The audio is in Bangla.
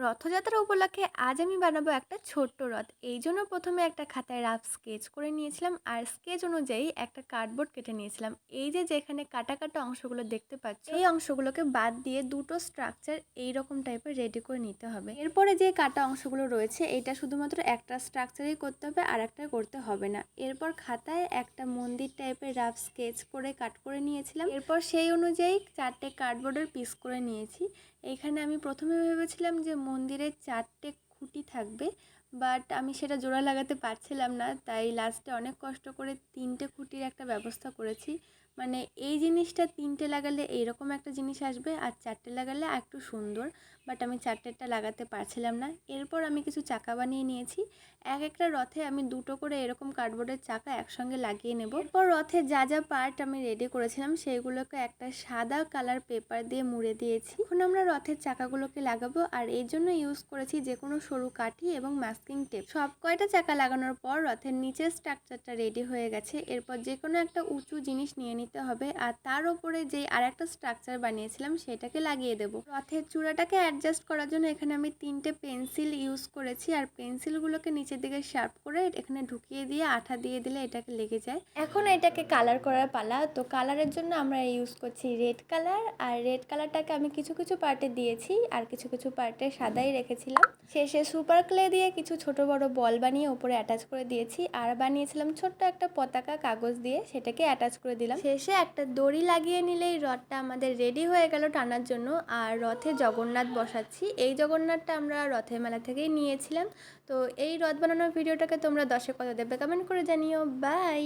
রথযাত্রা উপলক্ষে আজ আমি বানাবো একটা ছোট্ট রথ। এই জন্য প্রথমে একটা খাতায় রাফ স্কেচ করে নিয়েছিলাম আর স্কেচ অনুযায়ী একটা কার্ডবোর্ড কেটে নিয়েছিলাম। এই যে যেখানে কাটা কাটা অংশগুলো দেখতে পাচ্ছ, এই অংশগুলোকে বাদ দিয়ে দুটো স্ট্রাকচার এই রকম টাইপের রেডি করে নিতে হবে। এরপরে যে কাটা অংশগুলো রয়েছে এটা শুধুমাত্র একটা স্ট্রাকচারেই করতে হবে, আর একটা করতে হবে না। এরপর খাতায় একটা মন্দির টাইপের রাফ স্কেচ করে কাট করে নিয়েছিলাম। এরপর সেই অনুযায়ী 4টে কার্ডবোর্ডের পিস করে নিয়েছি। এইখানে আমি প্রথমে ভেবেছিলাম যে মন্দিরে 4টে খুঁটি থাকবে, বাট আমি সেটা জোড়া লাগাতে পারছিলাম না, তাই লাস্টে অনেক কষ্ট করে 3টে খুঁটির একটা ব্যবস্থা করেছি। মানে এই জিনিসটা 3টে লাগালে এইরকম একটা জিনিস আসবে, আর 4টে লাগালে একটু সুন্দর, বাট আমি 4টেরটা লাগাতে পারছিলাম না। এরপর আমি কিছু চাকা বানিয়ে নিয়েছি। একটা রথে আমি দুটো করে এরকম কার্ডবোর্ডের চাকা একসঙ্গে লাগিয়ে নেব। এরপর রথে যা যা পার্ট আমি রেডি করেছিলাম সেইগুলোকে একটা সাদা কালার পেপার দিয়ে মুড়ে দিয়েছি। এখন আমরা রথের চাকাগুলোকে লাগাবো, আর এই জন্য ইউজ করেছি যে কোনো সরু কাঠি এবং মাস্কিং টেপ। সব কয়টা চাকা লাগানোর পর রথের নিচের স্ট্রাকচারটা রেডি হয়ে গেছে। এরপর যে কোনো একটা উঁচু জিনিস নিয়ে নিতে হবে, আর তার উপরে যে আর একটা স্ট্রাকচার বানিয়েছিলাম সেটাকে লাগিয়ে দেবো। রথের চূড়াটাকে অ্যাডজাস্ট করার জন্য এখানে আমি 3টে পেন্সিল ইউজ করেছি, আর পেন্সিলগুলোকে নিচের দিকে শার্প করে এখানে ঢুকিয়ে দিয়ে আঠা দিয়ে দিলে এটাকে লেগে যায়। এখন এটাকে কালার করার পালা। তো কালারের জন্য আমরা ইউজ করছি রেড কালার, আর রেড কালারটাকে আমি কিছু কিছু পার্টে দিয়েছি আর কিছু কিছু পার্টে সাদাই রেখেছিলাম। শেষে সুপার ক্লে দিয়ে কিছু ছোট বড় বল বানিয়ে উপরে অ্যাটাচ করে দিয়েছি, আর বানিয়েছিলাম ছোট্ট একটা পতাকা কাগজ দিয়ে, সেটাকে অ্যাটাচ করে দিলাম। শেষে একটা দড়ি লাগিয়ে নিলেই রথটা আমাদের রেডি হয়ে গেল টানার জন্য। আর রথে জগন্নাথ বসাচ্ছি। এই জগন্নাথটা আমরা রথের মেলা থেকেই নিয়েছিলাম। তো এই রথ বানানোর ভিডিওটাকে তোমরা 10-এ কত দেবে কমেন্ট করে জানিও। বাই।